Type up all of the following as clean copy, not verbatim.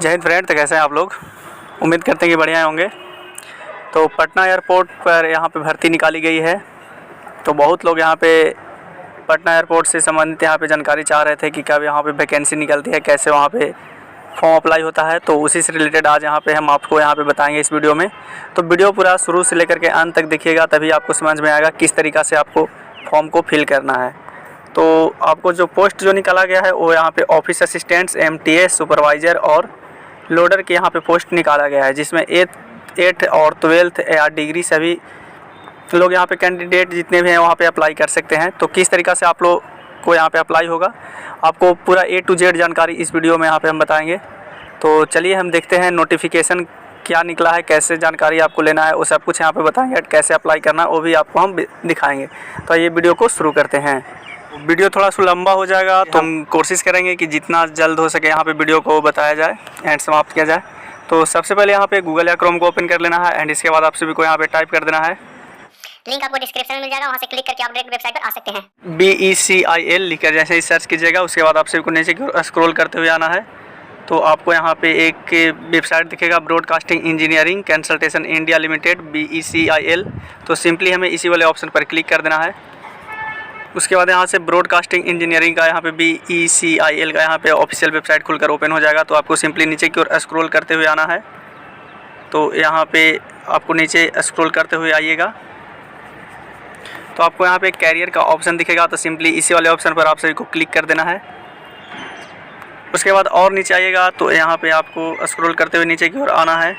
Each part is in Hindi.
जय हिंद फ्रेंड। तो कैसे हैं आप लोग? उम्मीद करते हैं कि बढ़िया होंगे। तो पटना एयरपोर्ट पर यहाँ पे भर्ती निकाली गई है। तो बहुत लोग यहाँ पे पटना एयरपोर्ट से संबंधित यहाँ पे जानकारी चाह रहे थे कि कब यहाँ पे वैकेंसी निकलती है, कैसे वहाँ पे फॉर्म अप्लाई होता है। तो उसी से रिलेटेड आज यहाँ पे हम आपको यहाँ पे बताएंगे इस वीडियो में। तो वीडियो पूरा शुरू से लेकर के अंत तक देखिएगा, तभी आपको समझ में आएगा किस तरीक़ा से आपको फॉर्म को फिल करना है। तो आपको जो पोस्ट जो निकाला गया है वो यहाँ पे ऑफिस असिस्टेंट्स, MTS सुपरवाइज़र और लोडर के यहाँ पे पोस्ट निकाला गया है, जिसमें 8th और 12th या डिग्री सभी लोग यहाँ पे कैंडिडेट जितने भी हैं वहाँ पे अप्लाई कर सकते हैं। तो किस तरीक़ा से आप लोग को यहाँ पे अप्लाई होगा, आपको पूरा A to Z जानकारी इस वीडियो में यहाँ पे हम बताएंगे। तो चलिए हम देखते हैं नोटिफिकेशन क्या निकला है, कैसे जानकारी आपको लेना है, वो सब कुछ यहाँ पे बताएंगे। कैसे अप्लाई करना है वो भी आपको हम दिखाएंगे। तो ये वीडियो को शुरू करते हैं। वीडियो थोड़ा सा लंबा हो जाएगा, तो हम कोशिश करेंगे कि जितना जल्द हो सके यहाँ पे वीडियो को बताया जाए एंड समाप्त किया जाए। तो सबसे पहले यहाँ पे गूगल या क्रोम को ओपन कर लेना है एंड इसके बाद आप सभी को यहाँ पे टाइप कर देना है। लिंक आपको डिस्क्रिप्शन में मिल जाएगा, वहाँ से क्लिक करके आप डायरेक्ट वेबसाइट पर आ सकते हैं। BECIL लिखकर जैसे ही सर्च कीजिएगा, उसके बाद आप सभी को नीचे की ओर स्क्रॉल करते हुए आना है। तो आपको यहाँ पे एक वेबसाइट दिखेगा, broadcasting engineering consultation India limited BECIL। तो सिंपली हमें इसी वाले ऑप्शन पर क्लिक कर देना है। उसके बाद यहाँ से ब्रॉडकास्टिंग इंजीनियरिंग का यहाँ पे BECIL का यहाँ पे ऑफिशियल वेबसाइट खुलकर ओपन हो जाएगा। तो आपको सिंपली नीचे की ओर स्क्रॉल करते हुए आना है। तो यहाँ पे आपको नीचे स्क्रॉल करते हुए आइएगा, तो आपको यहाँ पे कैरियर का ऑप्शन दिखेगा। तो सिंपली इसी वाले ऑप्शन पर आप सभी को क्लिक कर देना है। उसके बाद और नीचे आइएगा, तो यहाँ पे आपको स्क्रॉल करते हुए नीचे की ओर आना है।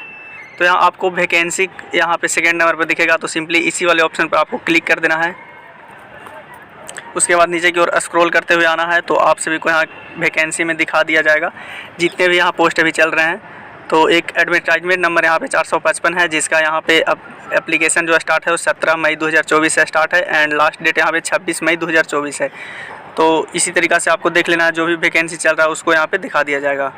तो यहाँ आपको वैकेंसी यहाँ पे सेकेंड नंबर पर दिखेगा। तो सिंपली इसी वाले ऑप्शन पर आपको क्लिक कर देना है। उसके बाद नीचे की ओर स्क्रॉल करते हुए आना है। तो आप सभी को यहाँ वैकेंसी में दिखा दिया जाएगा जितने भी यहाँ पोस्ट अभी चल रहे हैं। तो एक एडवर्टाइजमेंट नंबर यहाँ पे 455 है, जिसका यहाँ पे एप्लीकेशन जो स्टार्ट है वो 17 मई 2024 से स्टार्ट है एंड लास्ट डेट यहाँ पे 26 मई 2024 है। तो इसी तरीक़ा से आपको देख लेना है, जो भी वैकेंसी चल रहा है उसको यहाँ पे दिखा दिया जाएगा।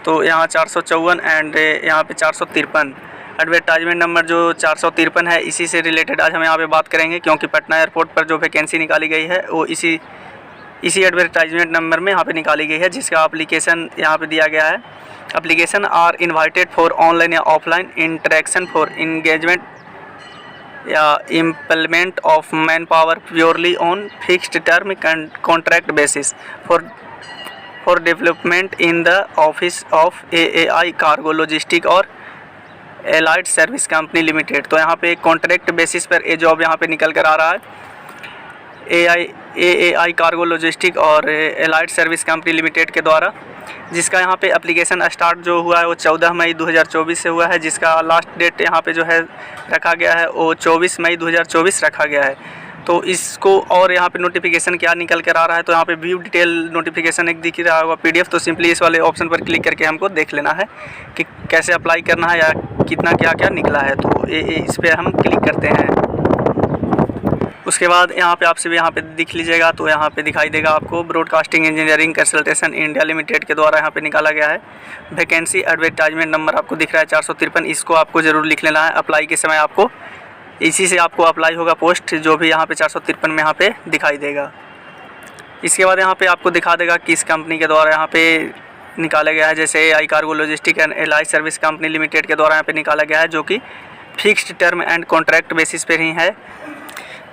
तो यहाँ 454 एंड यहाँ पे 453 एडवर्टाइजमेंट नंबर जो 453 है, इसी से रिलेटेड आज हम यहाँ पे बात करेंगे, क्योंकि पटना एयरपोर्ट पर जो वैकेंसी निकाली गई है वो इसी एडवर्टाइजमेंट नंबर में यहाँ पे निकाली गई है, जिसका एप्लीकेशन यहाँ पे दिया गया है। Application are invited for online या ऑफलाइन इंटरेक्शन फॉर इंगेजमेंट या implement of man power purely on fixed term contract basis for development in the office of AAI cargo logistic और एलाइड सर्विस कंपनी लिमिटेड। तो यहाँ पे कॉन्ट्रैक्ट बेसिस पर ये जॉब यहाँ पे निकल कर आ रहा है AAI कार्गो लॉजिस्टिक और एलाइड सर्विस कंपनी लिमिटेड के द्वारा, जिसका यहाँ पे एप्लीकेशन स्टार्ट जो हुआ है वो 14 मई 2024 से हुआ है, जिसका लास्ट डेट यहाँ पे जो है रखा गया है वो 24 मई 2024 रखा गया है। तो इसको और यहाँ पे नोटिफिकेशन क्या निकल कर आ रहा है, तो यहाँ पे व्यू डिटेल नोटिफिकेशन एक दिख रहा होगा PDF। तो सिंपली इस वाले ऑप्शन पर क्लिक करके हमको देख लेना है कि कैसे अप्लाई करना है या कितना क्या क्या निकला है। तो इस पर हम क्लिक करते हैं। उसके बाद यहाँ पे आप सभी यहाँ पे दिख लीजिएगा, तो यहाँ पे दिखाई देगा आपको broadcasting engineering consultation India limited के द्वारा यहाँ पे निकाला गया है वैकेंसी। एडवर्टाइजमेंट नंबर आपको दिख रहा है 453, इसको आपको ज़रूर लिख लेना है। अप्लाई के समय आपको इसी से आपको अप्लाई होगा पोस्ट, जो भी यहाँ पे 453 में यहाँ पे दिखाई देगा। इसके बाद यहाँ पे आपको दिखा देगा किस कंपनी के द्वारा यहाँ पे निकाला गया है, जैसे AAI cargo logistic and allied service company limited के द्वारा यहाँ पे निकाला गया है, जो कि fixed term and contract basis पर ही है।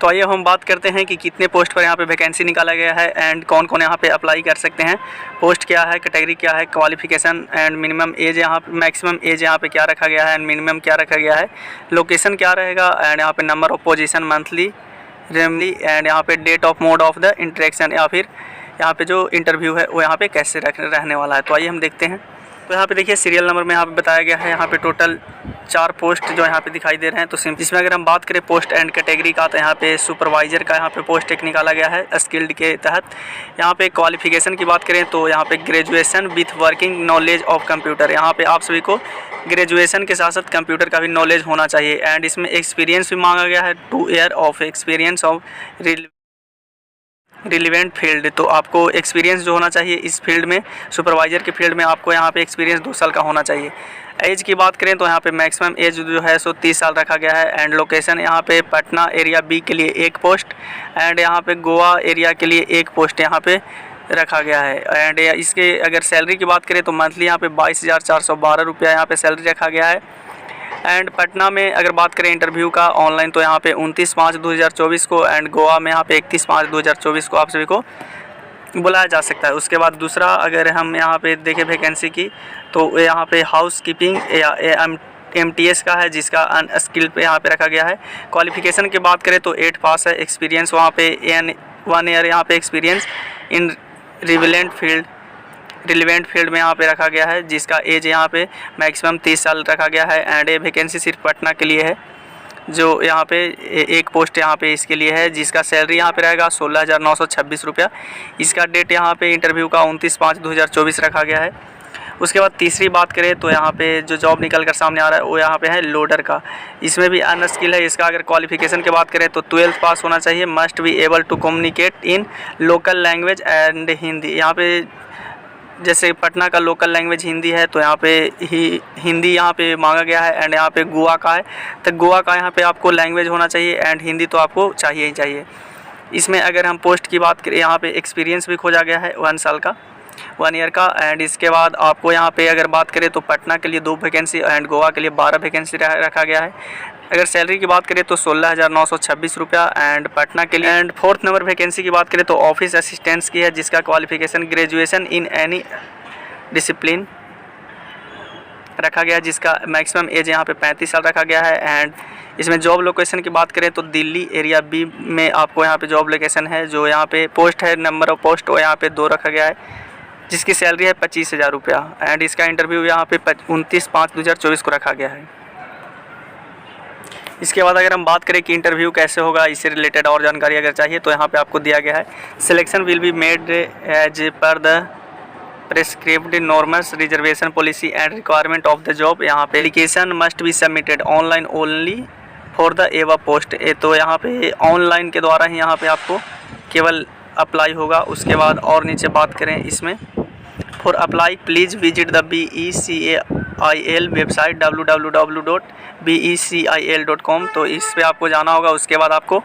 तो आइए हम बात करते हैं कि कितने पोस्ट पर यहाँ पे वैकेंसी निकाला गया है एंड कौन कौन यहाँ पे अप्लाई कर सकते हैं, पोस्ट क्या है, कैटेगरी क्या है, क्वालिफिकेशन एंड मिनिमम एज यहाँ पे, मैक्सिमम एज यहाँ पे क्या रखा गया है एंड मिनिमम क्या रखा गया है, लोकेशन क्या रहेगा एंड यहाँ पे नंबर ऑफ पोजीशन मंथली रेमली एंड यहाँ पे date of mode of the interaction, या फिर यहाँ पे जो इंटरव्यू है वो यहाँ पे कैसे रहने वाला है। तो आइए हम देखते हैं। तो यहाँ पे देखिए सीरियल नंबर में यहाँ पे बताया गया है, यहाँ पे टोटल 4 पोस्ट जो यहाँ पे दिखाई दे रहे हैं। तो इसमें अगर हम बात करें पोस्ट एंड कैटेगरी का, तो यहाँ पे सुपरवाइज़र का यहाँ पे पोस्ट एक निकाला गया है स्किल्ड के तहत। यहाँ पे क्वालिफिकेशन की बात करें तो यहाँ पे graduation with working knowledge of computer, यहाँ पे आप सभी को ग्रेजुएशन के साथ साथ कंप्यूटर का भी नॉलेज होना चाहिए एंड इसमें एक्सपीरियंस भी मांगा गया है 2 year of experience of relevant field. तो आपको एक्सपीरियंस जो होना चाहिए इस फील्ड में, सुपरवाइज़र के फील्ड में आपको यहाँ पे एक्सपीरियंस 2 साल का होना चाहिए। एज की बात करें तो यहाँ पे मैक्सिमम एज जो है सो 30 साल रखा गया है एंड लोकेशन यहाँ पे पटना एरिया B के लिए 1 पोस्ट एंड यहाँ पे गोवा एरिया के लिए 1 पोस्ट यहाँ पे रखा गया है। एंड इसके अगर सैलरी की बात करें तो मंथली यहाँ पे 22,412 रुपया यहाँ पे सैलरी रखा गया है। एंड पटना में अगर बात करें इंटरव्यू का ऑनलाइन तो यहाँ पे 29/5/2024 को, एंड गोवा में यहाँ पे 31/5/2024 को आप सभी को बुलाया जा सकता है। उसके बाद दूसरा अगर हम यहाँ पे देखें वैकेंसी की तो यहाँ पे हाउस कीपिंग या MTS का है, जिसका अनस्किल्ड पे यहाँ पे रखा गया है। क्वालिफिकेशन की बात करें तो 8 पास है। एक्सपीरियंस वहाँ पे 1 ईयर यहाँ पे एक्सपीरियंस इन रिलेवेंट फील्ड में यहाँ पे रखा गया है, जिसका एज यहाँ पे मैक्सिमम 30 साल रखा गया है। एंड ये वैकेंसी सिर्फ पटना के लिए है, जो यहाँ पे एक पोस्ट यहाँ पे इसके लिए है, जिसका सैलरी यहाँ पे रहेगा 16,926 रुपया। इसका डेट यहाँ पे इंटरव्यू का 29/5/2024 रखा गया है। उसके बाद तीसरी बात करें तो यहाँ पे जो जॉब निकल कर सामने आ रहा है वो यहाँ पे है लोडर का। इसमें भी अनस्किल है। इसका अगर क्वालिफिकेशन की बात करें तो 12th पास होना चाहिए। Must be able to communicate in local language and Hindi. यहाँ पे जैसे पटना का लोकल लैंग्वेज हिंदी है तो यहाँ पे हिंदी यहाँ पे मांगा गया है। एंड यहाँ पे गोवा का है तो गोवा का यहाँ पे आपको लैंग्वेज होना चाहिए एंड हिंदी तो आपको चाहिए ही चाहिए। इसमें अगर हम पोस्ट की बात करें यहाँ पे एक्सपीरियंस भी खोजा गया है 1 ईयर का। एंड इसके बाद आपको यहाँ पे अगर बात करें तो पटना के लिए 2 वैकेंसी एंड गोवा के लिए 12 वैकेंसी रखा गया है। अगर सैलरी की बात करें तो 16,926 रुपया एंड पटना के लिए। एंड 4th नंबर वैकेंसी की बात करें तो ऑफिस असिस्टेंट्स की है, जिसका qualification graduation in any discipline रखा गया है, जिसका मैक्सिमम एज यहाँ पे 35 साल रखा गया है। एंड इसमें जॉब लोकेशन की बात करें तो दिल्ली एरिया B में आपको यहाँ पे जॉब लोकेशन है। जो यहाँ पे पोस्ट है, नंबर ऑफ पोस्ट वो यहाँ पे 2 रखा गया है, जिसकी सैलरी है 25,000 रुपया। एंड इसका इंटरव्यू यहाँ पे 29/5/2024 को रखा गया है। इसके बाद अगर हम बात करें कि इंटरव्यू कैसे होगा, इससे रिलेटेड और जानकारी अगर चाहिए तो यहाँ पे आपको दिया गया है। Selection will be made as per the prescribed norms, reservation policy and requirement of the job. यहाँ पे application must be submitted online only for the above post. तो यहाँ पे ऑनलाइन के द्वारा ही यहाँ पे आपको केवल अप्लाई होगा। उसके बाद और नीचे बात करें इसमें, for apply please visit the BECIL website www.becil.com। तो इस पे आपको जाना होगा। उसके बाद आपको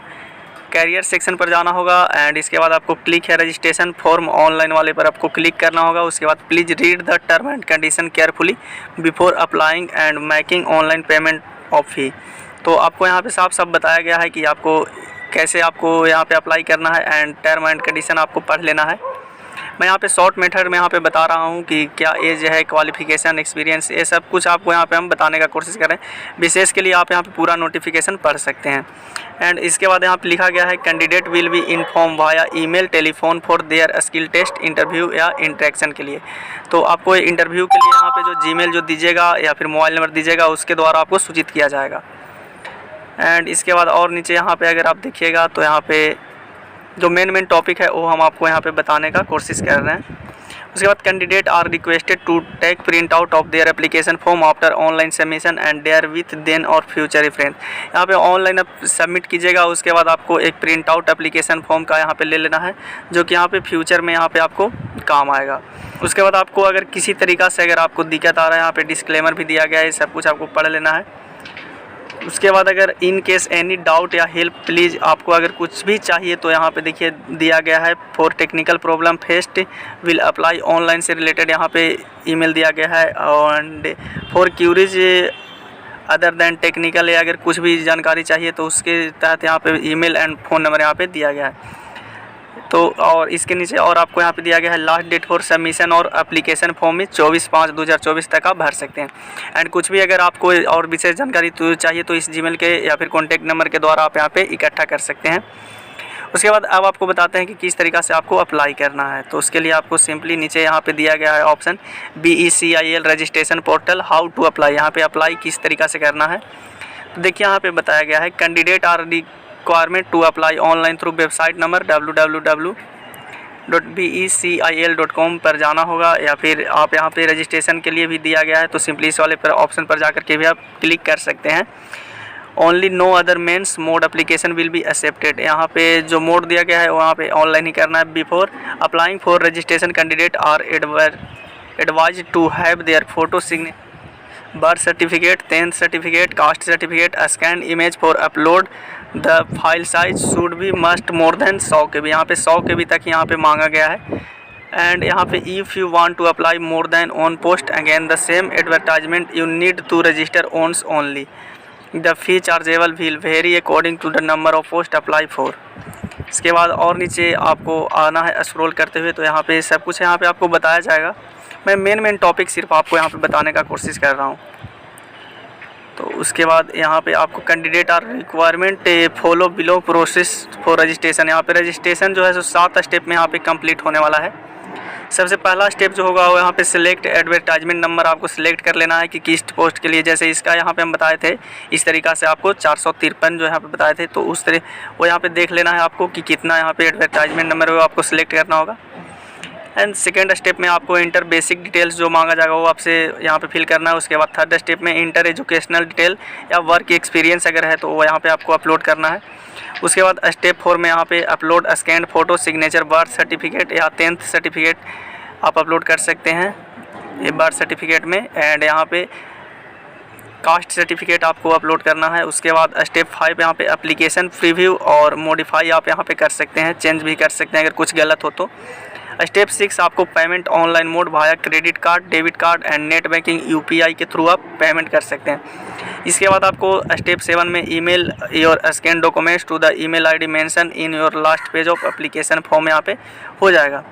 कैरियर सेक्शन पर जाना होगा। एंड इसके बाद आपको क्लिक है रजिस्ट्रेशन फॉर्म ऑनलाइन वाले पर आपको क्लिक करना होगा। उसके बाद please read the term and condition carefully before applying and making online payment of fee. तो आपको यहाँ पे साफ साफ बताया गया है कि आपको कैसे आपको यहाँ पे अप्लाई करना है एंड टर्म एंड कंडीशन आपको पढ़ लेना है। मैं यहाँ पे शॉर्ट मेथड में यहाँ पे बता रहा हूँ कि क्या एज है, क्वालिफिकेशन, एक्सपीरियंस, ये सब कुछ आपको यहाँ पे हम बताने का कोशिश करें। विशेष के लिए आप यहाँ पे पूरा नोटिफिकेशन पढ़ सकते हैं। एंड इसके बाद यहाँ पे लिखा गया है candidate will be inform via email telephone for their skill test interview या इंटरेक्शन के लिए। तो आपको इंटरव्यू के लिए यहाँ पे जो जीमेल जो दीजिएगा या फिर मोबाइल नंबर दीजिएगा उसके द्वारा आपको सूचित किया जाएगा। एंड इसके बाद और नीचे यहाँ पे अगर आप देखिएगा तो यहाँ पे जो मेन टॉपिक है वो हम आपको यहाँ पे बताने का कोशिश कर रहे हैं। उसके बाद candidate are requested to take print out of their application form after online submission and their with then और फ्यूचर रेफरेंस। यहाँ पे ऑनलाइन आप सबमिट कीजिएगा। उसके बाद आपको एक प्रिंट आउट एप्लीकेशन फॉर्म का यहाँ पे ले लेना है, जो कि यहाँ पे फ्यूचर में यहाँ पे आपको काम आएगा। उसके बाद आपको अगर किसी तरीक़ा से अगर आपको दिक्कत आ रहा है, यहाँ पे डिस्क्लेमर भी दिया गया है, सब कुछ आपको पढ़ लेना है। उसके बाद अगर इन केस एनी डाउट या हेल्प प्लीज़, आपको अगर कुछ भी चाहिए तो यहाँ पे देखिए दिया गया है for technical problem faced will apply online से रिलेटेड यहाँ पे ईमेल दिया गया है। And for queries other than technical, या अगर कुछ भी जानकारी चाहिए तो उसके तहत यहाँ पे ईमेल एंड फ़ोन नंबर यहाँ पे दिया गया है। तो और इसके नीचे और आपको यहाँ पे दिया गया है लास्ट डेट फॉर सबमिशन और एप्लीकेशन फॉर्म में 24/5/2024 तक आप भर सकते हैं। एंड कुछ भी अगर आपको और विशेष जानकारी तो चाहिए तो इस जीमेल के या फिर कॉन्टैक्ट नंबर के द्वारा आप यहाँ पे इकट्ठा कर सकते हैं। उसके बाद अब आपको बताते हैं कि किस तरीक़ा से आपको अप्लाई करना है। तो उसके लिए आपको सिंपली नीचे यहाँ पे दिया गया है option BECIL registration portal how to apply. यहाँ पे अप्लाई किस तरीक़ा से करना है तो देखिए यहाँ पे बताया गया है candidate are requirement to apply online through website number www.becil.com पर जाना होगा, या फिर आप यहाँ पे रजिस्ट्रेशन के लिए भी दिया गया है तो सिंपली इस वाले पर ऑप्शन पर जाकर के भी आप क्लिक कर सकते हैं। Only no other means mode application will be accepted. यहाँ पे जो मोड दिया गया है वहाँ पे ऑनलाइन ही करना है। Before applying for registration candidate are advise to have their photo signature, birth certificate, 10th certificate, caste certificate, scan image for upload. The file size should be must more than 100 KB। यहाँ पे 100 KB तक यहाँ पे मांगा गया है। एंड यहाँ पे if you want to apply more than on post again the same advertisement you need to register once only. The fee chargeable will vary according to the number of post apply for. इसके बाद और नीचे आपको आना है स्क्रॉल करते हुए, तो यहाँ पे सब कुछ यहाँ पे आपको बताया जाएगा। मैं मेन टॉपिक सिर्फ आपको यहाँ पे बताने का कोशिश कर रहा हूँ। तो उसके बाद यहाँ पे आपको candidate are requirement follow below process for registration. यहाँ पे रजिस्ट्रेशन जो है सो 7 स्टेप में यहाँ पे कंप्लीट होने वाला है। सबसे पहला स्टेप जो होगा वो यहाँ पे सिलेक्ट एडवर्टाइजमेंट नंबर आपको सिलेक्ट कर लेना है कि किस पोस्ट के लिए। जैसे इसका यहाँ पे हम बताए थे, इस तरीक़ा से आपको 453 जो यहाँ पे बताए थे, तो उस तरह वो यहाँ पे देख लेना है आपको कि कितना यहाँ पे एडवर्टाइजमेंट नंबर है वो आपको सिलेक्ट करना होगा। एंड सेकेंड स्टेप में आपको इंटर बेसिक डिटेल्स जो मांगा जाएगा वो आपसे यहाँ पे फिल करना है। उसके बाद थर्ड स्टेप में इंटर एजुकेशनल डिटेल या वर्क एक्सपीरियंस अगर है तो वो यहाँ पे आपको अपलोड करना है। उसके बाद स्टेप 4 में यहाँ पे upload scan photo signature birth certificate या 10th सर्टिफिकेट आप अपलोड कर सकते हैं ये बर्थ सर्टिफिकेट में। एंड यहाँ पे कास्ट सर्टिफिकेट आपको अपलोड करना है। उसके बाद स्टेप 5 यहाँ पे एप्लीकेशन प्रीव्यू और मॉडिफाई आप यहाँ पे कर सकते हैं, चेंज भी कर सकते हैं अगर कुछ गलत हो तो। स्टेप 6 आपको payment online mode via credit card, debit card and net banking UPI के थ्रू आप पेमेंट कर सकते हैं। इसके बाद आपको स्टेप 7 में email your scan documents to the email ID mention in your last page of application form यहाँ पे हो जाएगा।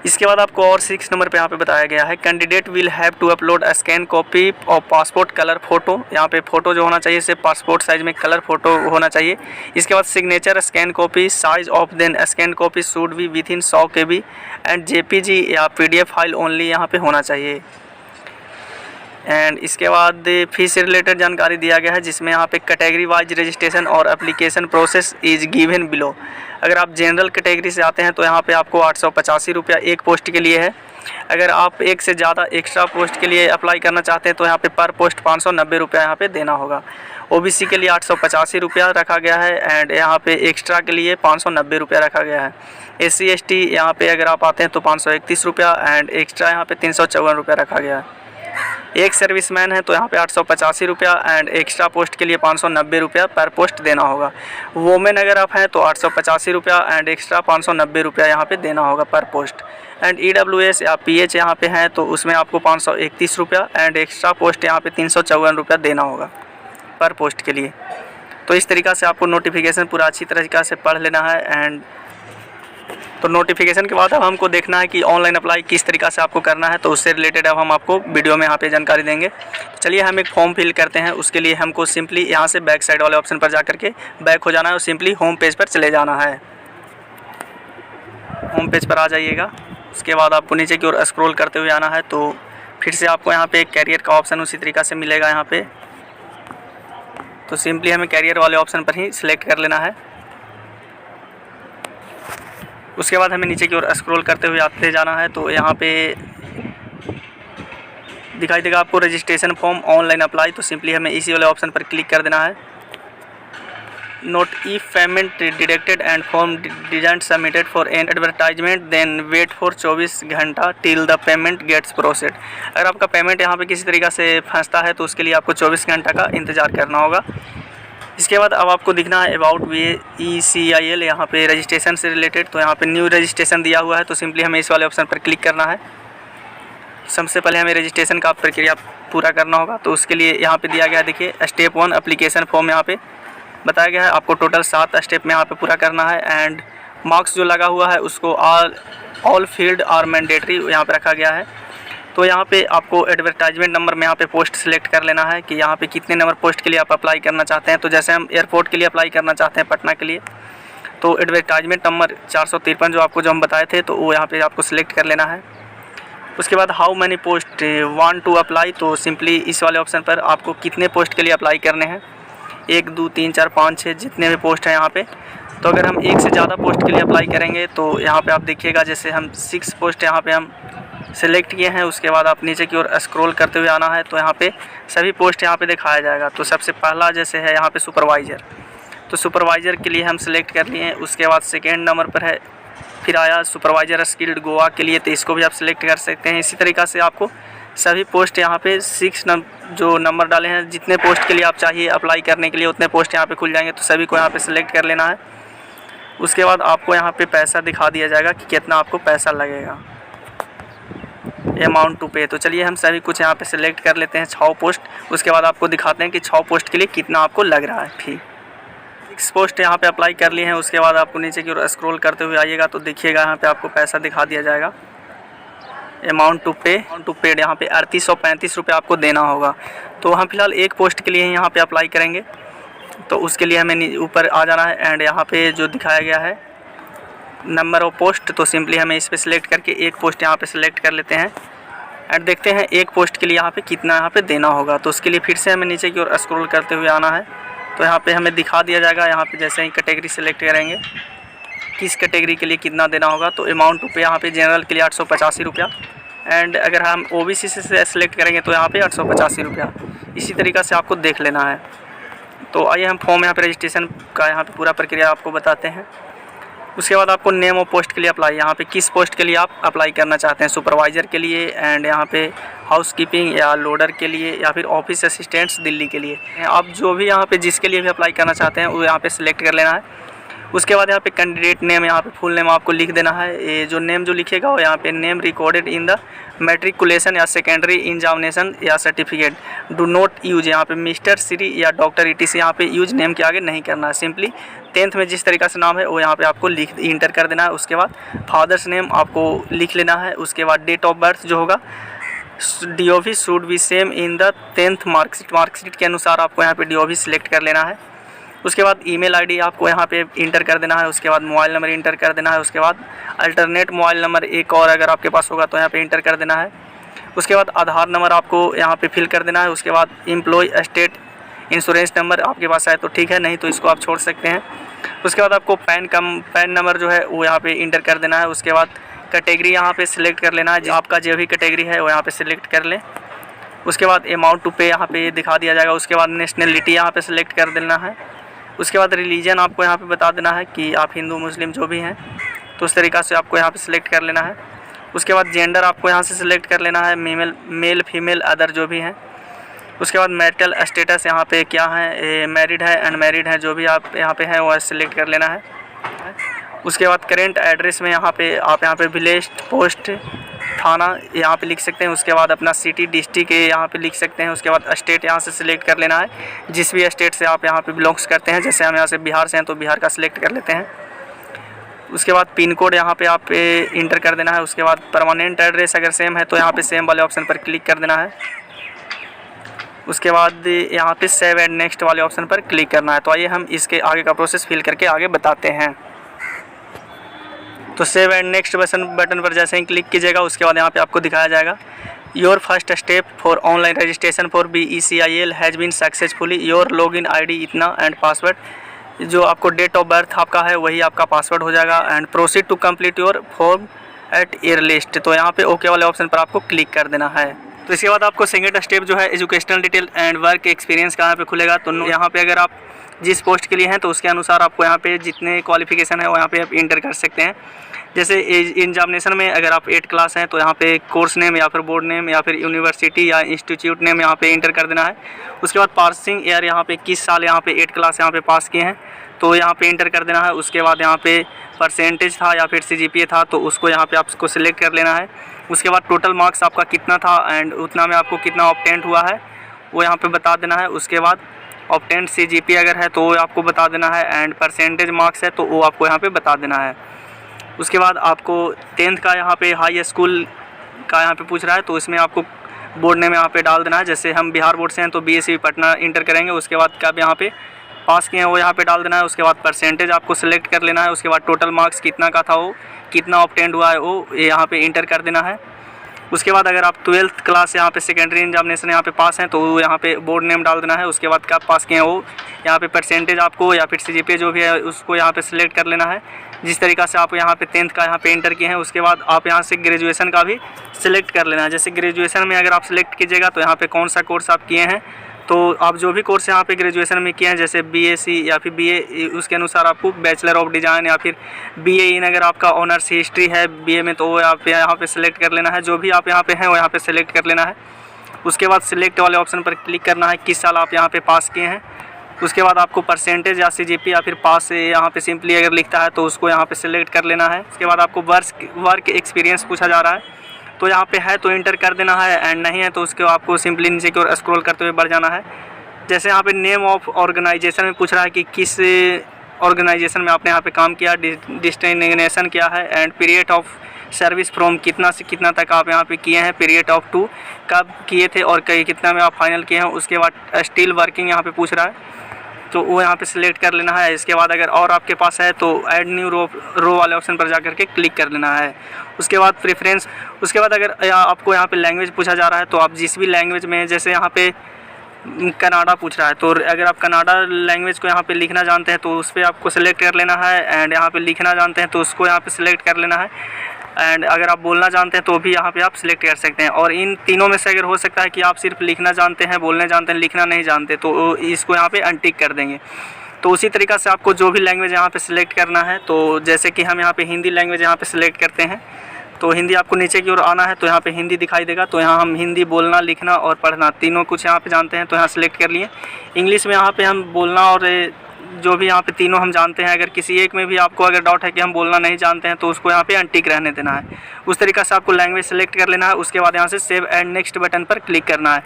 इसके बाद आपको और 6 नंबर पे यहाँ पे बताया गया है candidate will have to upload scan copy और पासपोर्ट कलर फ़ोटो। यहाँ पे फ़ोटो जो होना चाहिए सिर्फ पासपोर्ट साइज़ में कलर फ़ोटो होना चाहिए। इसके बाद signature scan copy size of then scan copy should be within 100 KB and JPG या PDF फाइल ओनली यहाँ पे होना चाहिए। एंड इसके बाद फीस से रिलेटेड जानकारी दिया गया है जिसमें यहाँ पे कैटेगरी वाइज रजिस्ट्रेशन और application process is given below. अगर आप जनरल कैटेगरी से आते हैं तो यहाँ पे आपको 885 रुपया एक पोस्ट के लिए है। अगर आप एक से ज़्यादा एक्स्ट्रा पोस्ट के लिए अप्लाई करना चाहते हैं तो यहाँ पे पर पोस्ट 590 रुपया यहाँ पे देना होगा। OBC के लिए 885 रुपया रखा गया है एंड यहाँ पे एक्स्ट्रा के लिए 590 रुपया रखा गया है। SC ST यहाँ पे अगर आप आते हैं तो 531 रुपया एंड एक्स्ट्रा यहाँ पे 354 रुपया रखा गया है। एक सर्विसमैन है तो यहाँ पे 885 रुपया एंड एक्स्ट्रा पोस्ट के लिए 590 रुपया पर पोस्ट देना होगा। वोमेन अगर आप हैं तो 885 रुपया एंड एक्स्ट्रा 590 रुपया यहाँ पे देना होगा पर पोस्ट। एंड EWS या PH यहाँ पे हैं तो उसमें आपको 531 रुपया एंड एक्स्ट्रा पोस्ट यहाँ पे 354 रुपया देना होगा पर पोस्ट के लिए। तो इस तरीक़ा से आपको नोटिफिकेशन पूरा अच्छी तरीक़ा से पढ़ लेना है। एंड तो नोटिफिकेशन के बाद अब हमको देखना है कि ऑनलाइन अप्लाई किस तरीक़ा से आपको करना है, तो उससे रिलेटेड अब हम आपको वीडियो में यहाँ पे जानकारी देंगे। तो चलिए हम एक फॉर्म फिल करते हैं। उसके लिए हमको सिंपली यहाँ से बैक साइड वाले ऑप्शन पर जा करके बैक हो जाना है और सिंपली होम पेज पर चले जाना है। होम पेज पर आ जाइएगा। उसके बाद आपको नीचे की ओर स्क्रॉल करते हुए आना है तो फिर से आपको यहाँ पे कैरियर का ऑप्शन उसी तरीक़ा से मिलेगा यहाँ पे। तो सिंपली हमें कैरियर वाले ऑप्शन पर ही सिलेक्ट कर लेना है। उसके बाद हमें नीचे की ओर स्क्रॉल करते हुए आते जाना है तो यहाँ पे दिखाई देगा आपको रजिस्ट्रेशन फॉर्म ऑनलाइन अप्लाई। तो सिंपली हमें इसी वाले ऑप्शन पर क्लिक कर देना है। Note if payment deducted and form design submitted for an advertisement then wait for 24 घंटा till the payment gets proceed. अगर आपका पेमेंट यहाँ पे किसी तरीक़ा से फंसता है तो उसके लिए आपको 24 घंटा का इंतज़ार करना होगा। इसके बाद अब आपको दिखना है अबाउट VECIL यहाँ पे रजिस्ट्रेशन से रिलेटेड। तो यहाँ पे न्यू रजिस्ट्रेशन दिया हुआ है तो सिंपली हमें इस वाले ऑप्शन पर क्लिक करना है। सबसे पहले हमें रजिस्ट्रेशन का प्रक्रिया पूरा करना होगा तो उसके लिए यहाँ पे दिया गया है, देखिए स्टेप 1 एप्लीकेशन फॉर्म यहाँ पे बताया गया है। आपको टोटल 7 स्टेप में यहाँ पे पूरा करना है। एंड मार्क्स जो लगा हुआ है उसको ऑल फील्ड आर मैंडेटरी यहाँ पे रखा गया है। तो यहाँ पे आपको एडवर्टाइजमेंट नंबर में यहाँ पे पोस्ट सिलेक्ट कर लेना है कि यहाँ पे कितने नंबर पोस्ट के लिए आप अप्लाई करना चाहते हैं। तो जैसे हम एयरपोर्ट के लिए अप्लाई करना चाहते हैं पटना के लिए, तो एडवर्टाइजमेंट नंबर 453 जो हम बताए थे तो वो यहाँ पे आपको सिलेक्ट कर लेना है। उसके बाद how many post want to apply, तो सिंपली इस वाले ऑप्शन पर आपको कितने पोस्ट के लिए अप्लाई करने हैं, 1 2 3 4 5 6 जितने भी पोस्ट हैं यहाँ पे। तो अगर हम एक से ज़्यादा पोस्ट के लिए अप्लाई करेंगे तो यहाँ पे आप देखिएगा जैसे हम 6 पोस्ट यहाँ पे हम सेलेक्ट किए हैं। उसके बाद आप नीचे की ओर स्क्रॉल करते हुए आना है तो यहाँ पे सभी पोस्ट यहाँ पे दिखाया जाएगा। तो सबसे पहला जैसे है यहाँ पे सुपरवाइज़र, तो सुपरवाइज़र के लिए हम सिलेक्ट कर लिए हैं। उसके बाद सेकेंड नंबर पर है फिर आया सुपरवाइज़र स्किल्ड गोवा के लिए, तो इसको भी आप सिलेक्ट कर सकते हैं। इसी तरीक़ा से आपको सभी पोस्ट यहाँ पे 6 जो नंबर डाले हैं जितने पोस्ट के लिए आप चाहिए अप्लाई करने के लिए उतने पोस्ट यहाँ पे खुल जाएंगे। तो सभी को यहाँ पे सिलेक्ट कर लेना है। उसके बाद आपको यहाँ पे पैसा दिखा दिया जाएगा कि कितना आपको पैसा लगेगा, अमाउंट टू पे। तो चलिए हम सभी कुछ यहाँ पे सिलेक्ट कर लेते हैं 6 पोस्ट। उसके बाद आपको दिखाते हैं कि 6 पोस्ट के लिए कितना आपको लग रहा है फी। 6 पोस्ट यहाँ पे अप्लाई कर लिए हैं। उसके बाद आपको नीचे की ओर स्क्रॉल करते हुए आइएगा तो देखिएगा यहाँ पे आपको पैसा दिखा दिया जाएगा, अमाउंट टू पेड यहाँ पे 3835 रुपये आपको देना होगा। तो हम फिलहाल 1 पोस्ट के लिए यहाँ पे अप्लाई करेंगे, तो उसके लिए हमें ऊपर आ जाना है एंड यहाँ पे जो दिखाया गया है नंबर ऑफ पोस्ट, तो सिंपली हमें इस पर सिलेक्ट करके 1 पोस्ट यहाँ पे सिलेक्ट कर लेते हैं एंड देखते हैं 1 पोस्ट के लिए यहाँ पे कितना यहाँ पे देना होगा। तो उसके लिए फिर से हमें नीचे की ओर स्क्रॉल करते हुए आना है, तो यहाँ पे हमें दिखा दिया जाएगा। यहाँ पे जैसे ही कैटेगरी सेलेक्ट करेंगे किस कैटेगरी के लिए कितना देना होगा, तो अमाउंट टू पे यहाँ पे जनरल के लिए 885 रुपया एंड अगर हम OBC से सिलेक्ट करेंगे तो यहाँ पे 885 रुपया। इसी तरीक़ा से आपको देख लेना है। तो आइए हम फॉर्म यहाँ पे रजिस्ट्रेशन का यहाँ पे पूरा प्रक्रिया आपको बताते हैं। उसके बाद आपको नेम ऑफ पोस्ट के लिए अप्लाई, यहाँ पे किस पोस्ट के लिए आप अप्लाई करना चाहते हैं, सुपरवाइज़र के लिए एंड यहाँ पे हाउसकीपिंग या लोडर के लिए या फिर ऑफिस असिस्टेंट्स दिल्ली के लिए। आप जो भी यहाँ पे जिसके लिए भी अप्लाई करना चाहते हैं वो यहाँ पे सिलेक्ट कर लेना है। उसके बाद यहाँ पे कैंडिडेट नेम, यहाँ पे फुल नेम आपको लिख देना है। ये जो नेम जो लिखेगा वो यहाँ पे name recorded in the matriculation या सेकेंडरी एग्जामिनेशन या सर्टिफिकेट डू नॉट यूज, यहाँ पे मिस्टर, श्री या डॉक्टर ETC यहाँ पे यूज नेम के आगे नहीं करना है। सिंपली 10th में जिस तरीक़ा से नाम है वो यहाँ पे आपको इंटर कर देना है। उसके बाद फादर्स नेम आपको लिख लेना है। उसके बाद डेट ऑफ बर्थ जो होगा DOB should be same in the 10th marksheet के अनुसार आपको यहाँ पे DOB सिलेक्ट कर लेना है। उसके बाद ईमेल आईडी आपको यहाँ पे इंटर कर देना है। उसके बाद मोबाइल नंबर इंटर कर देना है। उसके बाद अल्टरनेट मोबाइल नंबर एक और अगर आपके पास होगा तो यहाँ पे इंटर कर देना है। उसके बाद आधार नंबर आपको यहाँ पे फिल कर देना है। उसके बाद एम्प्लॉय स्टेट इंश्योरेंस नंबर आपके पास है तो ठीक है, नहीं तो इसको आप छोड़ सकते हैं। उसके बाद आपको पैन नंबर जो है वो यहाँ पे इंटर कर देना है। उसके बाद कैटेगरी यहाँ पे सिलेक्ट कर लेना है, आपका जो भी कैटेगरी है वो यहाँ पे सिलेक्ट कर लें। उसके बाद अमाउंट टू पे यहाँ पे दिखा दिया जाएगा। उसके बाद नेशनलिटी यहाँ पे सिलेक्ट कर देना है। उसके बाद रिलीजन आपको यहाँ पे बता देना है कि आप हिंदू मुस्लिम जो भी हैं, तो उस तरीक़ा से आपको यहाँ पे सिलेक्ट कर लेना है। उसके बाद जेंडर आपको यहाँ से सिलेक्ट कर लेना है, मेल फीमेल अदर जो भी हैं। उसके बाद मैरिटल स्टेटस यहाँ पे क्या है, मैरिड है अनमैरिड है, जो भी आप यहाँ पे हैं वो सिलेक्ट कर लेना है। उसके बाद करेंट एड्रेस में यहाँ पे आप यहाँ पे विलेज, पोस्ट, थाना यहाँ पे लिख सकते हैं। उसके बाद अपना सिटी डिस्ट्रिक्ट यहाँ पे लिख सकते हैं। उसके बाद स्टेट यहाँ से सिलेक्ट कर लेना है, जिस भी स्टेट से आप यहाँ पे बिलोंग्स करते हैं। जैसे हम यहाँ से बिहार से हैं तो बिहार का सिलेक्ट कर लेते हैं। उसके बाद पिन कोड यहाँ पे आप इंटर कर देना है। उसके बाद परमानेंट एड्रेस अगर सेम है तो यहाँ पे सेम वाले ऑप्शन पर क्लिक कर देना है। उसके बाद यहाँ पे सेव एंड नेक्स्ट वाले ऑप्शन पर क्लिक करना है। तो आइए हम इसके आगे का प्रोसेस फिल करके आगे बताते हैं। तो सेव एंड नेक्स्ट बटन पर जैसे ही क्लिक कीजिएगा उसके बाद यहाँ पे आपको दिखाया जाएगा your first step for online registration for BECIL has been successfully, your login ID इतना एंड पासवर्ड, जो आपको डेट ऑफ बर्थ आपका है वही आपका पासवर्ड हो जाएगा and proceed to complete your form at earliest. तो यहाँ पे ओके वाले ऑप्शन पर आपको क्लिक कर देना है। तो इसके बाद आपको सेकंड स्टेप जो है educational detail and work experience का यहाँ पे खुलेगा। तो यहाँ पे अगर आप जिस पोस्ट के लिए हैं तो उसके अनुसार आपको यहाँ पे जितने क्वालिफिकेशन है वो यहाँ पे आप इंटर कर सकते हैं। जैसे एग्जामिनेशन में अगर आप 8 क्लास हैं तो यहाँ पे कोर्स नेम या फिर बोर्ड नेम या फिर यूनिवर्सिटी या इंस्टीट्यूट नेम यहाँ पे इंटर कर देना है। उसके बाद पासिंग ईयर यहाँ पे किस साल यहाँ पे 8 क्लास यहाँ पे पास किए हैं तो यहाँ पे इंटर कर देना है। उसके बाद यहाँ पे परसेंटेज था या फिर CGPA था तो उसको यहाँ पे आपको सिलेक्ट कर लेना है। उसके बाद टोटल मार्क्स आपका कितना था एंड उतना में आपको कितना ऑब्टेंट हुआ है वो यहाँ पे बता देना है। उसके बाद ऑब्टेंट CGPA अगर है तो वो आपको बता देना है एंड परसेंटेज मार्क्स है तो वो आपको यहाँ पे बता देना है। उसके बाद आपको 10th का यहाँ पे हाई स्कूल का यहाँ पे पूछ रहा है तो इसमें आपको बोर्ड नेम यहाँ पे डाल देना है। जैसे हम बिहार बोर्ड से हैं तो BSc पटना इंटर करेंगे। उसके बाद क्या यहाँ पे पास किए हैं वो यहाँ पे डाल देना है। उसके बाद परसेंटेज आपको सिलेक्ट कर लेना है। उसके बाद टोटल मार्क्स कितना का था वो कितना ऑब्टेंड हुआ है वो यहाँ पे इंटर कर देना है। उसके बाद अगर आप 12th क्लास यहाँ पे सेकेंडरी एग्जामिनेशन यहाँ पे पास हैं तो वो यहाँ पे बोर्ड नेम डाल देना है। उसके बाद कब पास किए हैं वो यहाँ पे परसेंटेज आपको या फिर CGPA जो भी है उसको यहाँ पे सिलेक्ट कर लेना है। जिस तरीक़ा से आप यहाँ पे 10th का यहाँ पे इंटर किए हैं उसके बाद आप यहाँ से ग्रेजुएशन का भी सिलेक्ट कर लेना है। जैसे ग्रेजुएशन में अगर आप सिलेक्ट कीजिएगा तो यहाँ पे कौन सा कोर्स आप किए हैं तो आप जो भी कोर्स यहाँ पे ग्रेजुएशन में किए हैं जैसे BSc या फिर BA उसके अनुसार आपको बैचलर ऑफ डिज़ाइन या फिर BA इन अगर आपका ऑनर्स हिस्ट्री है BA में तो वो आप यहाँ पे सिलेक्ट कर लेना है। जो भी आप यहाँ पे हैं वो यहाँ पे सिलेक्ट कर लेना है। उसके बाद सिलेक्ट वाले ऑप्शन पर क्लिक करना है किस साल आप यहाँ पे पास किए हैं उसके बाद आपको परसेंटेज या CGP या फिर पास से यहाँ पे सिंपली अगर लिखता है तो उसको यहाँ पे सिलेक्ट कर लेना है। उसके बाद आपको वर्क एक्सपीरियंस पूछा जा रहा है, तो यहाँ पे है तो इंटर कर देना है, एंड नहीं है तो उसके आपको सिंपली नीचे की ओर स्क्रॉल करते हुए बढ़ जाना है। जैसे यहाँ पे नेम ऑफ ऑर्गेनाइजेशन में पूछ रहा है कि किस ऑर्गेनाइजेशन में आपने यहाँ पे काम किया, डिस्टिनेशन क्या है, and period of service from कितना से कितना तक आप यहाँ पे किए हैं, पीरियड ऑफ टू कब किए थे और कितना में आप फाइनल किए हैं। उसके बाद स्टिल वर्किंग यहाँ पे पूछ रहा है, तो वो यहाँ पे सिलेक्ट कर लेना है। इसके बाद अगर और आपके पास है तो ऐड न्यू रो वाले ऑप्शन पर जाकर के क्लिक कर लेना है। उसके बाद प्रेफरेंस, उसके बाद अगर आपको यहाँ पे लैंग्वेज पूछा जा रहा है तो आप जिस भी लैंग्वेज में, जैसे यहाँ पे कनाडा पूछ रहा है, तो अगर आप कनाडा लैंग्वेज को यहाँ पे लिखना जानते हैं तो उस पर आपको सिलेक्ट कर लेना है, एंड यहाँ पे लिखना जानते हैं तो उसको यहाँ पे सिलेक्ट कर लेना है, एंड अगर आप बोलना जानते हैं तो भी यहाँ पे आप सिलेक्ट कर सकते हैं। और इन तीनों में से अगर हो सकता है कि आप सिर्फ लिखना जानते हैं, बोलने जानते हैं, लिखना नहीं जानते, तो इसको यहाँ पे अनटिक कर देंगे। तो उसी तरीक़ा से आपको जो भी लैंग्वेज यहाँ पे सिलेक्ट करना है, तो जैसे कि हम यहाँ पे हिंदी लैंग्वेज यहाँ पे सिलेक्ट करते हैं, तो हिंदी आपको नीचे की ओर आना है तो यहाँ पे हिंदी दिखाई देगा, तो यहाँ हम हिंदी बोलना, लिखना और पढ़ना तीनों कुछ यहाँ पे जानते हैं तो यहाँ सिलेक्ट कर लिए। इंग्लिश में यहाँ पे हम बोलना और जो भी यहाँ पे तीनों हम जानते हैं, अगर किसी एक में भी आपको अगर डाउट है कि हम बोलना नहीं जानते हैं तो उसको यहाँ पे अनटिक रहने देना है। उस तरीक़े से आपको लैंग्वेज सेलेक्ट कर लेना है। उसके बाद यहाँ से सेव एंड नेक्स्ट बटन पर क्लिक करना है।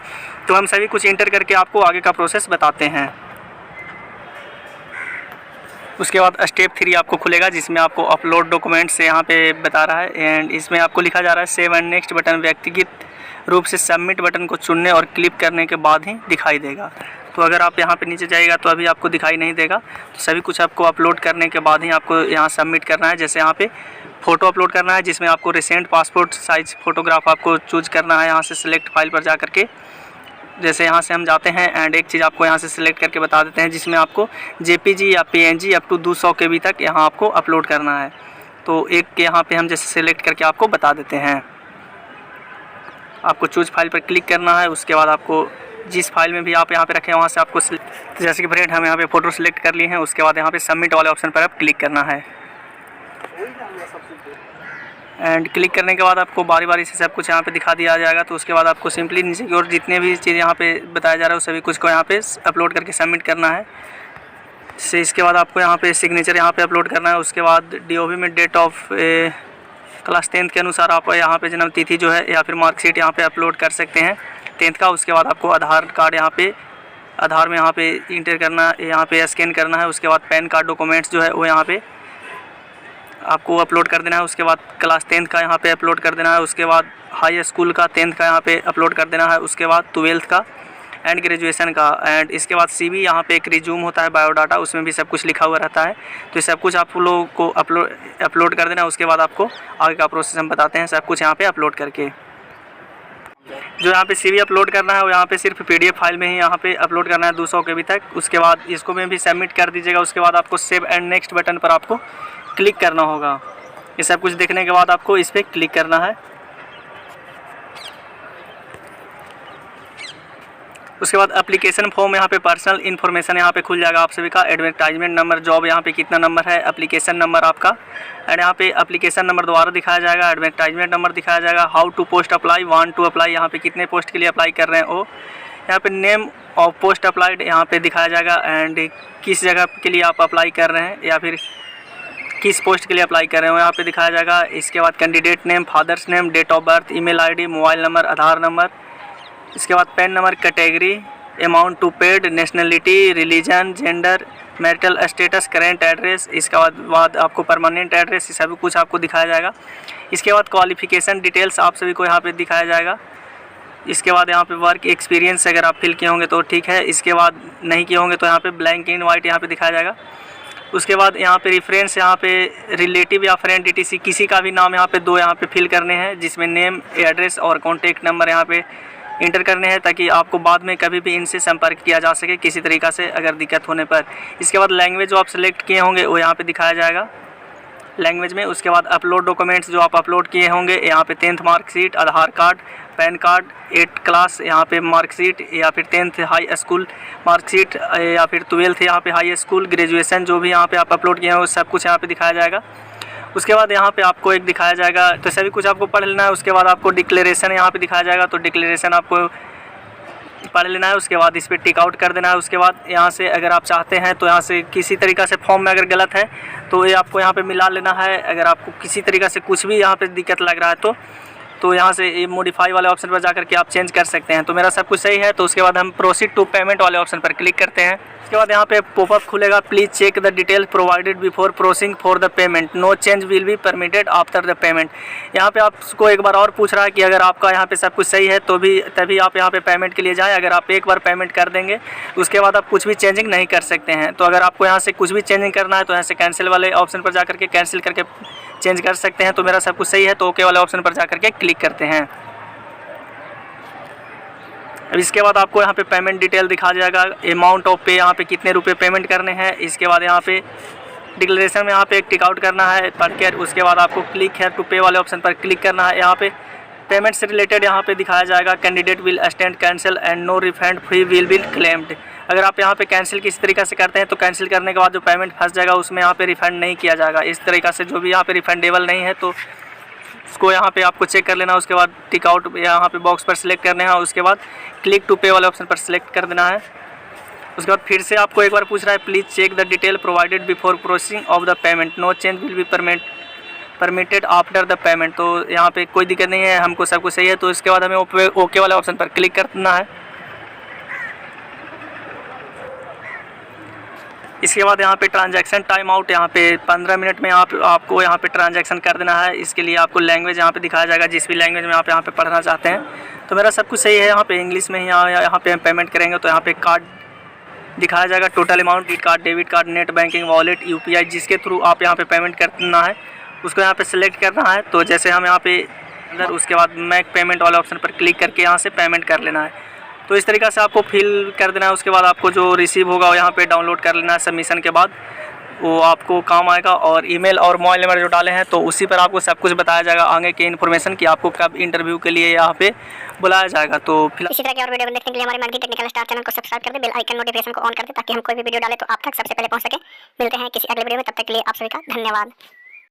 तो हम सभी कुछ इंटर करके आपको आगे का प्रोसेस बताते हैं। उसके बाद स्टेप 3 आपको खुलेगा, जिसमें आपको अपलोड डॉक्यूमेंट्स से यहाँ पे बता रहा है, एंड इसमें आपको लिखा जा रहा है सेव एंड नेक्स्ट बटन व्यक्तिगत रूप से सबमिट बटन को चुनने और क्लिक करने के बाद ही दिखाई देगा। तो अगर आप यहाँ पे नीचे जाइएगा तो अभी आपको दिखाई नहीं देगा। तो सभी कुछ आपको अपलोड करने के बाद ही आपको यहाँ सबमिट करना है। जैसे यहाँ पे फ़ोटो अपलोड करना है, जिसमें आपको रिसेंट पासपोर्ट साइज़ फ़ोटोग्राफ आपको चूज़ करना है। यहाँ से सिलेक्ट फाइल पर जा करके, जैसे यहाँ से हम जाते हैं, एंड एक चीज़ आपको यहाँ से सिलेक्ट करके बता देते हैं, जिसमें आपको JPG या PNG अप टू 200 KB तक यहाँ आपको अपलोड करना है। तो एक यहाँ पे हम जैसे सिलेक्ट करके आपको बता देते हैं। आपको चूज़ फाइल पर क्लिक करना है। उसके बाद आपको जिस फाइल में भी आप यहाँ पे रखें वहाँ से आपको जैसे कि फ्रेंड हम यहाँ पे फ़ोटो सिलेक्ट कर लिए हैं। उसके बाद यहाँ पे सबमिट वाले ऑप्शन पर आप क्लिक करना है, एंड क्लिक करने के बाद आपको बारी बारी से सब कुछ यहाँ पे दिखा दिया जाएगा। तो उसके बाद आपको सिंपली नीचे की ओर जितने भी चीज़ यहाँ पे बताया जा रहा है उस सभी कुछ को यहाँ पे अपलोड करके सबमिट करना है। इसके बाद आपको यहाँ पे सिग्नेचर यहाँ पे अपलोड करना है। उसके बाद DOB में डेट ऑफ क्लास 10th के अनुसार आप यहाँ पे जन्म तिथि जो है या फिर मार्कशीट यहाँ पे अपलोड कर सकते हैं 10th का। उसके बाद आपको आधार कार्ड यहाँ पे आधार में यहाँ पे इंटर करना, यहाँ पे स्कैन करना है। उसके बाद पैन कार्ड डॉक्यूमेंट्स जो है वो यहाँ पे आपको अपलोड कर देना है। उसके बाद क्लास 10th का यहाँ पे अपलोड कर देना है। उसके बाद हाई स्कूल का 10th का यहाँ पे अपलोड कर देना है। उसके बाद 12th का एंड ग्रेजुएशन का, एंड इसके बाद CV यहाँ पे एक रिज्यूम होता है बायोडाटा, उसमें भी सब कुछ लिखा हुआ रहता है। तो ये सब कुछ आप लोगों को अपलोड कर देना। उसके बाद आपको आगे का प्रोसेस हम बताते हैं सब कुछ यहाँ पे अपलोड करके। जो यहाँ पे CV अपलोड करना है वो यहाँ पे सिर्फ PDF फाइल में ही यहाँ पे अपलोड करना है 200 KB तक। उसके बाद इसको में भी सबमिट कर दीजिएगा। उसके बाद आपको सेव एंड नेक्स्ट बटन पर आपको क्लिक करना होगा। ये सब कुछ देखने के बाद आपको इस पर क्लिक करना है। उसके बाद एप्लीकेशन फॉर्म यहाँ पे पर्सनल इन्फॉर्मेशन यहाँ पे खुल जाएगा आप सभी का। एडवर्टाइजमेंट नंबर, जॉब यहाँ पे कितना नंबर है, एप्लीकेशन नंबर आपका, एंड यहाँ पे एप्लीकेशन नंबर दोबारा दिखाया जाएगा, एडवर्टाइजमेंट नंबर दिखाया जाएगा, how to post apply, want to apply, यहाँ पे कितने पोस्ट के लिए अप्लाई कर रहे हैं वो, यहाँ पे नेम ऑफ पोस्ट अप्लाइड यहाँ पे दिखाया जाएगा, एंड किस जगह के लिए आप अप्लाई कर रहे हैं या फिर किस पोस्ट के लिए अप्लाई कर रहे हो यहाँ पे दिखाया जाएगा। इसके बाद candidate name, father's name, date of birth, email ID, mobile number, Aadhaar number, इसके बाद PAN number, category, amount to paid, nationality, religion, gender, marital status, current address, इसके बाद आपको परमानेंट एड्रेस, ये सभी कुछ आपको दिखाया जाएगा। इसके बाद क्वालिफिकेशन डिटेल्स आप सभी को यहाँ पे दिखाया जाएगा। इसके बाद यहाँ पे वर्क एक्सपीरियंस अगर आप फिल किए होंगे तो ठीक है, इसके बाद नहीं किए होंगे तो यहाँ पे ब्लैंक इन वाइट यहाँ पे दिखाया जाएगा। उसके बाद यहाँ पे रेफरेंस, यहाँ पे रिलेटिव या फ्रेंड ETC किसी का भी नाम यहाँ पे 2 यहाँ पे फिल करने हैं, जिसमें नेम, एड्रेस और कॉन्टैक्ट नंबर यहाँ पे इंटर करने हैं, ताकि आपको बाद में कभी भी इनसे संपर्क किया जा सके किसी तरीक़ा से अगर दिक्कत होने पर। इसके बाद लैंग्वेज जो आप सेलेक्ट किए होंगे वो यहाँ पे दिखाया जाएगा लैंग्वेज में। उसके बाद अपलोड डॉक्यूमेंट्स जो आप अपलोड किए होंगे यहाँ पे 10th marksheet, Aadhaar card, PAN card, 8th class यहाँ पे मार्कशीट या फिर 10th हाई स्कूल मार्कशीट या फिर 12th यहाँ पे हाई स्कूल, ग्रेजुएशन जो भी यहाँ पे आप अपलोड किए हैं वो सब कुछ यहाँ पे दिखाया जाएगा। उसके बाद यहाँ पे आपको एक दिखाया जाएगा, तो सभी कुछ आपको पढ़ लेना है। उसके बाद आपको डिक्लेरेशन यहाँ पे दिखाया जाएगा। तो डिक्लेरेशन आपको पढ़ लेना है, उसके बाद इस पर टिक आउट कर देना है। उसके बाद यहाँ से अगर आप चाहते हैं तो यहाँ से किसी तरीक़ा से फॉर्म में अगर गलत है तो ये आपको यहाँ पे मिला लेना है। अगर आपको किसी तरीक़ा से कुछ भी यहाँ पे दिक्कत लग रहा है तो यहाँ से ये मॉडिफाई वाले ऑप्शन पर जाकर के आप चेंज कर सकते हैं। तो मेरा सब कुछ सही है, तो उसके बाद हम प्रोसीड टू पेमेंट वाले ऑप्शन पर क्लिक करते हैं। उसके बाद यहाँ पे पॉपअप खुलेगा, please check the details provided before proceeding for the payment, no change will be permitted after the payment. यहाँ पे आपको एक बार और पूछ रहा है कि अगर आपका यहाँ पे सब कुछ सही है तो तभी आप यहाँ पे पेमेंट के लिए जाएँ। अगर आप एक बार पेमेंट कर देंगे उसके बाद आप कुछ भी चेंजिंग नहीं कर सकते हैं। तो अगर आपको यहाँ से कुछ भी चेंजिंग करना है तो यहाँ से कैंसिल वाले ऑप्शन पर जाकर के कैंसिल करके चेंज कर सकते हैं। तो मेरा सब कुछ सही है, तो ओके वाले ऑप्शन पर जाकर के क्लिक करते हैं। अब इसके बाद आपको यहाँ पे पेमेंट डिटेल दिखा जाएगा, अमाउंट ऑफ पे, यहाँ पे कितने रुपए पेमेंट करने हैं। इसके बाद यहाँ पे डिक्लेरेशन में यहाँ पे एक टिक आउट करना है पढ़ के। उसके बाद आपको क्लिक है टू पे वाले ऑप्शन पर क्लिक करना है। यहाँ पे पेमेंट से रिलेटेड यहाँ पे दिखाया जाएगा, candidate will stand cancel and no refund fee will be claimed. अगर आप यहाँ पे कैंसिल किसी तरीके से करते हैं तो कैंसिल करने के बाद जो पेमेंट फंस जाएगा उसमें यहाँ पे रिफ़ंड नहीं किया जाएगा। इस तरीक़ा से जो भी यहाँ पे रिफंडेबल नहीं है तो उसको यहाँ पे आपको चेक कर लेना। उसके बाद टिक आउट यहाँ पे बॉक्स पर सिलेक्ट करना है। उसके बाद क्लिक टू पे वाले ऑप्शन पर सिलेक्ट कर देना है। उसके बाद फिर से आपको एक बार पूछ रहा है, please check the detail provided before processing of the payment, no change will be permitted after the payment. तो यहाँ पे कोई दिक्कत नहीं है, हमको सब कुछ सही है। तो इसके बाद हमें ओके वाले ऑप्शन पर क्लिक करना है। इसके बाद यहाँ पे ट्रांजैक्शन टाइम आउट, यहाँ पे 15 मिनट में आपको यहाँ पे ट्रांजैक्शन कर देना है। इसके लिए आपको लैंग्वेज यहाँ पे दिखाया जाएगा, जिस भी लैंग्वेज में आप यहाँ पे पढ़ना चाहते हैं। तो मेरा सब कुछ सही है, यहाँ पे इंग्लिश में ही यहाँ पे हम पेमेंट करेंगे। तो यहाँ पे कार्ड दिखाया जाएगा, total amount, credit card, debit card, net banking, wallet, UPI, जिसके थ्रू आप यहाँ पे पेमेंट करना है उसको यहाँ पे सिलेक्ट करना है। तो जैसे हम यहाँ पे अंदर, उसके बाद मेक पेमेंट वाले ऑप्शन पर क्लिक करके यहाँ से पेमेंट कर लेना है। तो इस तरीक़ा से आपको फिल कर देना है। उसके बाद आपको जो रिसीव होगा यहाँ पे डाउनलोड कर लेना है। सबमिशन के बाद वो आपको काम आएगा, और ईमेल और मोबाइल नंबर जो डाले हैं तो उसी पर आपको सब कुछ बताया जाएगा आगे की इन्फॉर्मेशन कि आपको कब इंटरव्यू के लिए यहाँ पे बुलाया जाएगा। तो फिलहाल इसी तरह की और वीडियो देखने के लिए हमारे मार्केट टेक्निकल स्टार चैनल को सब्सक्राइब कर दे, बेल आइकन नोटिफिकेशन को ऑन कर दे, ताकि हम कोई भी वीडियो डालें तो आप तक सबसे पहले पहुंच सके। मिलते हैं किसी अगले वीडियो में, तब तक के लिए आप सभी का धन्यवाद।